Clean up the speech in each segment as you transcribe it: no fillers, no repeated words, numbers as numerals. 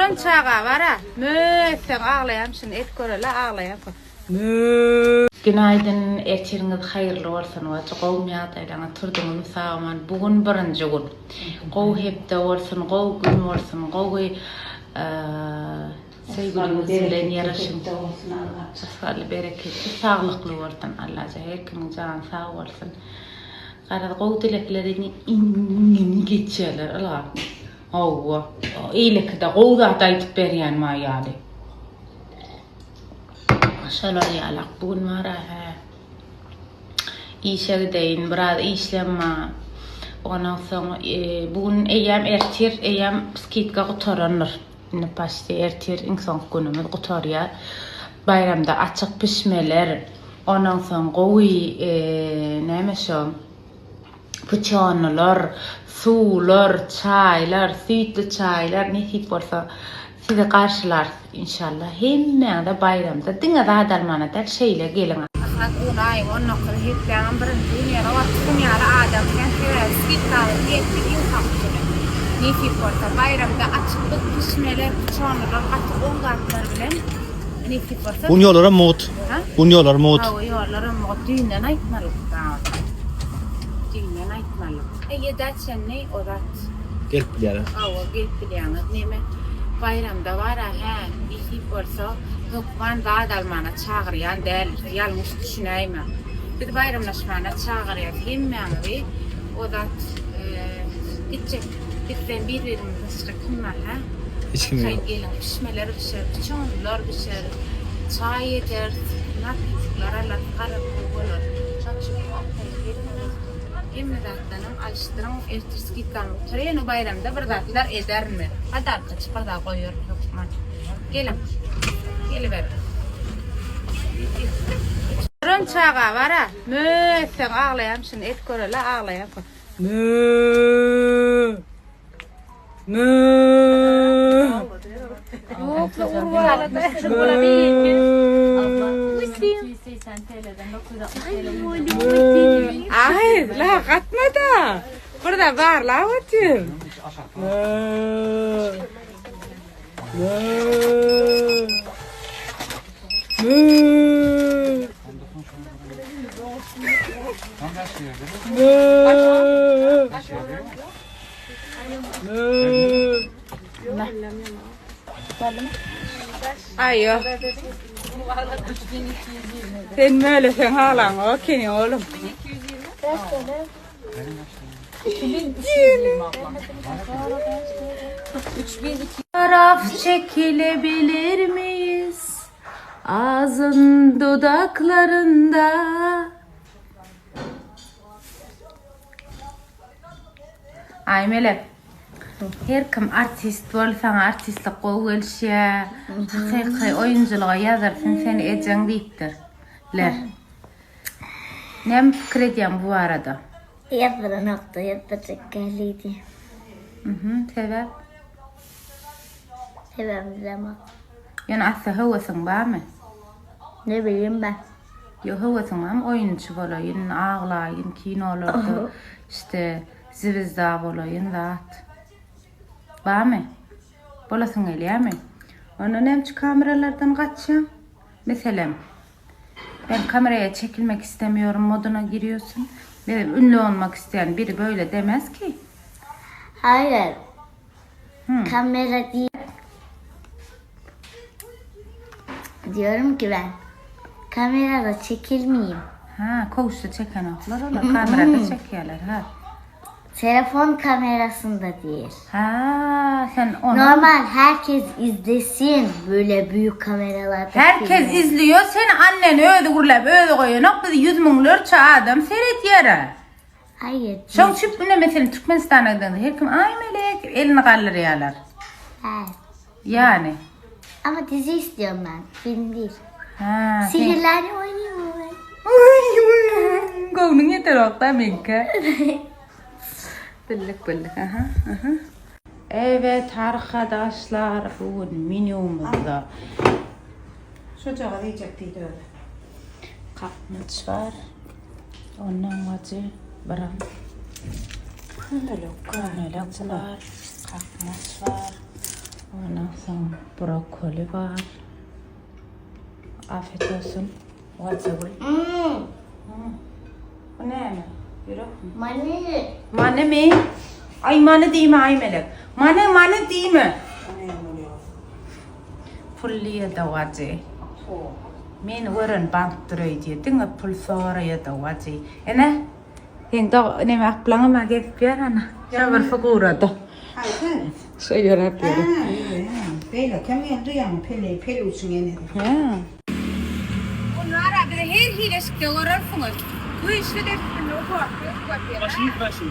Durun çağa var ha. Sen ağlayam şimdi et görele ağlayam. Mü. Günaydın, erçeriniz hayırlı olsun. Waça gowum ýagdaýlaryna turduňyz sağman. Bugün birinji gün. Gow hepde bolsun, gow gün bolsun, gowy sevgiliniz bilen ýaraşyň. Sağly bereketli, saglykly bolsun. Allah her kimin jany sag bolsun. Garada gow dileklerini ingini geçýärler. Allah. Owa. Eýlekde gowda aýtyp berýän maýaly. Şalar ýalak bugün mara işe gideyin biraz işlenme ondan sonra bugün eýäm ertir eýäm skitka gutaranlar ne paşty ertir insan günümiz gutarýar bayramda açyk pişmeler ondan soň gowy näme şo puçanlar suwlar çaýlar süýtli çaýlar ne hip bolsa size karşılar inşallah. Hem de bayramda diňe da dalmana da şeýle geliň. Hakun ay onu hep ýa-da bir dünýäde wagtyň ýaly adam bilen skitkalar getdi ýa-da. Ne hip bolsa bayramda açyk pişmeler, puçanlar, gaty owgatlar bilen ne hip bolsa. Bu ýollara mot. Bu ýollara mot. Ha, ýollara mot düýünden aýtmalyk. Düýünden aýtmalyk. Ýa-da çenni odat. Gelip bilýär. Awa gelip bilýär. Neme? Bayramda var ha, bir bolsa hukman da dalmana çağıryan däl, ýalňyş düşünäýme. Bir bayramlaşmana çağırýar, hemmäňi odat gitjek, bitden bir-birimizi kimler ha? Hiç kim yok. Gelin pişmeler pişer, çoğunlar pişer, çay eder, napitler alar, garap bolar. Emmedatdanam alıştırım ertesi gitgan oturýan bayramda bir zatlar edermi? Hadar çıpar da goýur hukman. Gelin. Geliber. Durun çağa var ha. Sen ağlayam şimdi et görele ağlayam. Yok urwala da şurada Ay, la katma da. Burada var la otur. Ayo. Sen böyle sen halan okey oğlum. Taraf çekilebilir miyiz? Ağzın dudaklarında. Ay Melek. Her kim artist bolsaň artistlik gowy gelşe, hakyky oyunjuluğa ýazarsyn seni ejeň diýipdirler. Nem pikir edýän bu arada? Yapmadan nokta yapacak geliydi. Sebäp? Sebäp bilemem. Yani asla höwesиň barmy? Ne bileyim ben. Yo höwesиň barmy? Oyunçy bolaýyn, ağlaýyn, kinolarda işte zivizda bolaýyn zat. Barmy? Bolasyň gelýärmi? Onu nämçe kameralardan gaçýan? Meselem, ben kameraya çekilmek istemiyorum moduna giriyorsun. Benim ünlü olmak isteyen biri böyle demez ki. Hayır. Kamera değil. Diyorum ki ben kamerada çekilmeyeyim. Ha, koğuşta çeken aklar ola, kamerada çekiyorlar ha. Telefon kamerasında değil. Ha, sen onu... Normal herkes izlesin böyle büyük kameralarda. Herkes izliyor, sen annen öyle gurlap, öyle koyuyor. Noktada 100 milyonlarca adam seyret yere. Hayır. Şoň çüpüne mesela Türkmenistan'a giden her kim ay melek elini kaldırıyorlar. Evet. Yani. Ama dizi istiyorum ben, film değil. Ha. Sihirlerle oynuyorum. Gownun yeter okta minka. Billik. Aha. Evet arkadaşlar bugün menümüzde çocuğa diyecekti öyle. Kapmaç var. Ondan vacı bırak. Kanelok var. Kapmaç var. Ondan sonra brokoli var. Afiyet olsun. What's it? Bu ne? Yürü. Mani. Mane mi? Ay mane değil mi ay melek? Mane değil mi? Pulliye de vacı. Men veren banktırıydı. Dinle pul sonraya da vacı. Ene? Hengde ne akplanga ma gelip yer ana. Şavar figura da. Şey yapıyor. Böyle kemer duyan pele uçun Ya. Onlar abi de her hileşikte uğrarfınız. Bu işi de ne olur? Başını versin.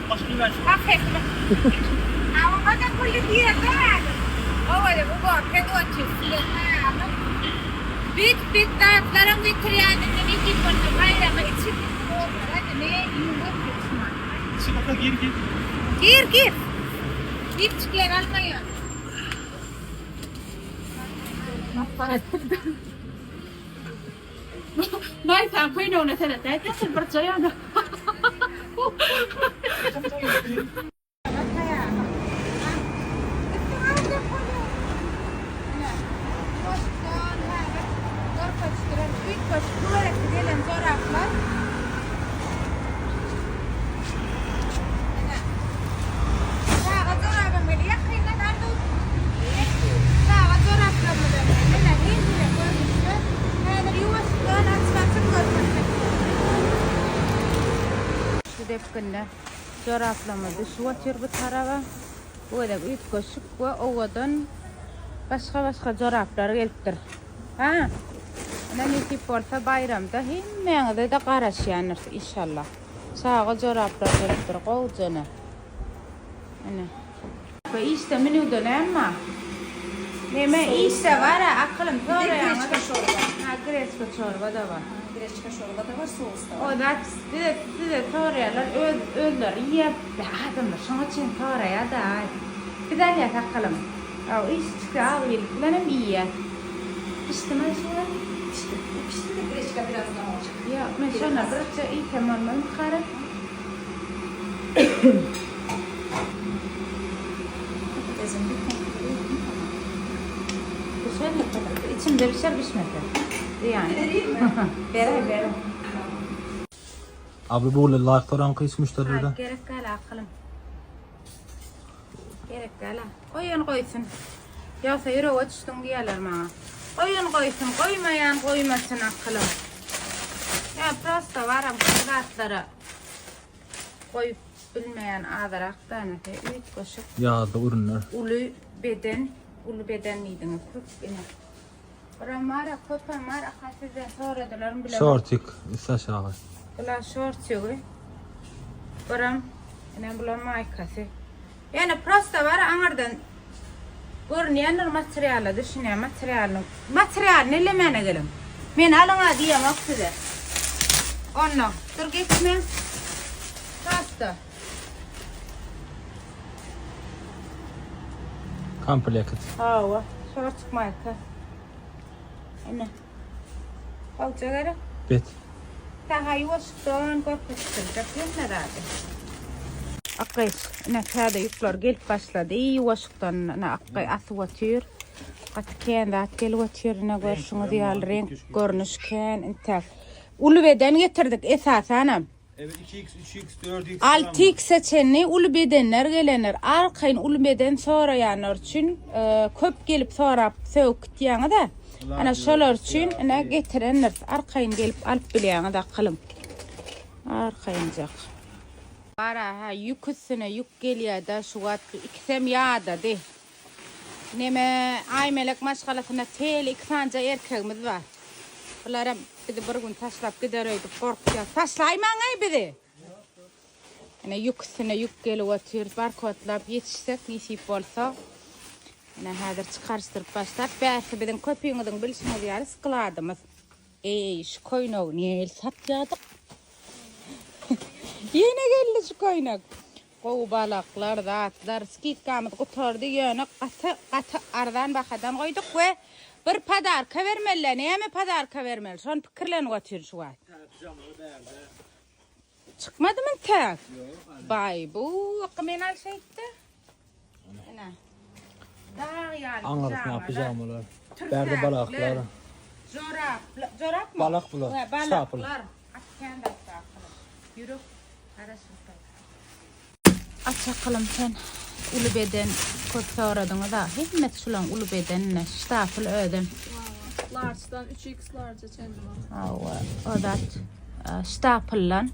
Başını versin. Afiyet. Ama bana kulli diye de. Oğlum bu var. Kedo çiftli. Bit dağıtlarım getiriyordum. Ne git bana bayramı için. Ne yumruk geçme. Şimdi Gir. Gir çıkıyor almaya. Nói sao quay đầu này thế là té chết bật chơi ăn. Depkinde coraplamadı. Şu atıyor bu tarafa. Bu da üç koşuk ve ovadan başka coraplar geliptir. Ha? Ne tip olsa bayramda hemen de qaraşyanır inşallah. Sağa coraplar geliptir qovcana. Ana. Bu işte menü dönemma. Neme işte var aklım doğru ya. Ha, greçka çorba da var. Greçka çorba da var, sos da O var. da size toryalar öldür yiyip adamlar şuna için torya da bir daha ya takalım. O işte ağırlıklarım iyi. İşte mesela İşte bu pişti de greçka birazdan olacak. ya mesela biraz iyi tamamen kara. Bizim bir Bu şöyle kadar. İçimde bir şey pişmedi. Yani. vereyim mi? Ver. Abi bu like falan kıyıs müşterilerden. Gerek gala aklım. Gerek gala. Koysun. Yoksa yürü o düştün diyorlar bana. Koysun. Koymasın aklım. Ya prosta varam kızartlara. Koyup bilmeyen ağdarak da ne üç koşuk. Yağda ürünler. Ulu beden miydiniz? Mara kopa mara kaside sonradılarım bile. Şortik. İstaşağı. Bula short yok. Ne bula maykası. Yani prosta var anardan görünüyen materyallar düşünüyor materyal ne lemene gelim. Men alana diye maksadı. Onunla dur geçme. Prosta. Kampleket. Hava short mayka. Ana. Kalça gara. Bet. Daha yuvasıktan korkutacak ne derdi? Akış, ne kâda yükler gelip başladı. İyi yuvasıktan ne akış asvatıyor. Kat kendi atkel vatıyor ne görüşünü diyal renk görünüşken intek. Ulu beden getirdik esas hanım. Evet 2x, 3x, 4x. 6x seçenli ulu bedenler gelenler. Arkayın ulu beden sonra yanır için köp gelip sonra söğük diyene de. Ana şolar için ne getirenler. Arkayın gelip alıp bileyene de kılım. Arkayıncak. Para yük üstüne yük geliyor da şu at ikisem yağda de. Neme aymelek maşgalasına tel iksanca erkeğimiz var. Bunlara bir de bir gün taşlap gidereydi korkuyor. Taşlayman ay bir de. Yani yük üstüne yük geliyor tür barkodlap yetişsek nisip olsa. Yani hadır çıkarıştırıp başlar. Belki bizim köpüğünüzün bilişine diyarı sıkıladımız. Şu koynağı niye el satyadık? Yine geldi şu koynak. Kovu balaklar, dağıtlar, skit kamıt kutardı yönü katı ardan bakadan koyduk ve bir padarka vermeliler. Neye mi padarka vermeli? Son fikirlerini götür şu an. Çıkmadı mı tek? Bay bu akımen al şeydi. Dağ yani Angarısına pijamalar. Türk Berdi ayakları. balaklar. Çorap mı? Balak bular, He, şapıl. balaklar. Atken de şapıl. Yürü. Arasın. Açakalım sen. Ulu beden kötü oradığını da. Himmet şulan ulu bedenine. Ştafıl ödem. Large'dan 3x large'a çendim. O da ştafıllan.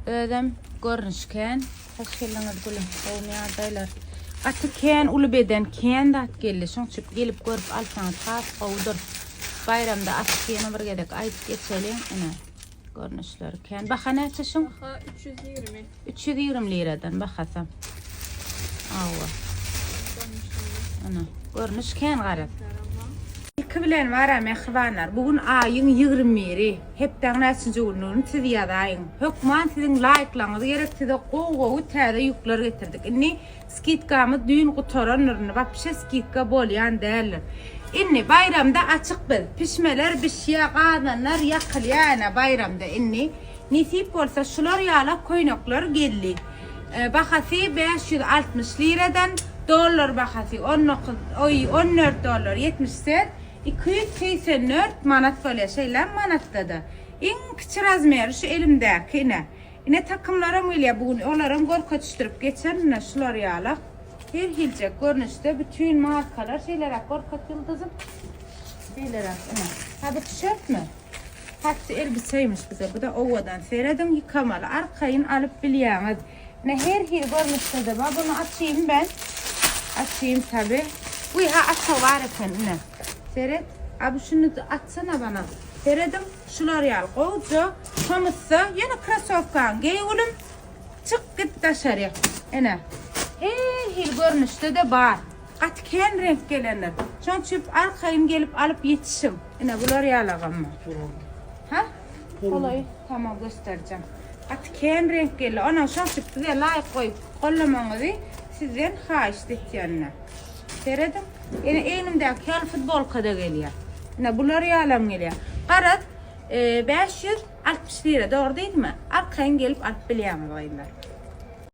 Ödem görünüşken. Taşkelliniz gülüm. Olmayardaylar. Atıken ulu beden ken de at geldi. Şun çıp gelip görüp alsanız has kavdur. Bayramda atıkiyene bir gedek ayıp geçelim. Görünüşler ken. Baka ne çeşin? Ha 320. 320 liradan bakasam. Ava. Ana görünüş ken garip. İlki bilen var mehribanlar. Bugün ayın 20'ri. Hepden näçinji günüň tiýýär ayın. Hökman siziň laýyklaňyzy gerekdi gowy täze ýükler getirdik. Inni skitkamyz düýün gutoranlaryny wapşe skitka bolýan däller. Inni bayramda açyk biz. Pişmeler bişýär, gadanlar ýakylýana bayramda inni. Nisip bolsa şular ýala koýnaklar geldi. Bahasy 560 liradan dollar bahasy 14 dollar 70 sent 284 manat bolýar şeýler manatda da. Iň kiçik razmer şu elimdäki ine takımlarım ile bugün olaram gorkaçtırıp geçenine şular ýala. Her hilce görünüşde bütün markalar şeyler gorkat yıldızım. Şeyler ha bu tişört mü? Hatta elbiseymiş bize. Bu da ovadan seyredim yıkamalı. Arkayın alıp bilýäňiz. Ne her görünüşde de bunu açayım ben. Açayım tabi. Bu ha açı var efendim. Seyret. Abi şunu atsana bana. Seyredim. Şular yal koca. Komutsa yana krasovkan giyelim. Çık git dışarıya. Ene. Her görünüşde de var. Atken renk gelenler. Şon çüp arkayın gelip alıp yetişim. Ene bular yalagam mı? Ha? Kolay. Tamam göstereceğim. Atken renk gelir. Ona şon çüp size layık koyup kollamanızı sizden haş detyanına. Seyredim. Ene elimdeki yal futbolkada geliyor. Ene bular yalam geliyor. Qarat 560 lira doğru değil mi? Arkayın gelip alıp bilýäňiz baylar.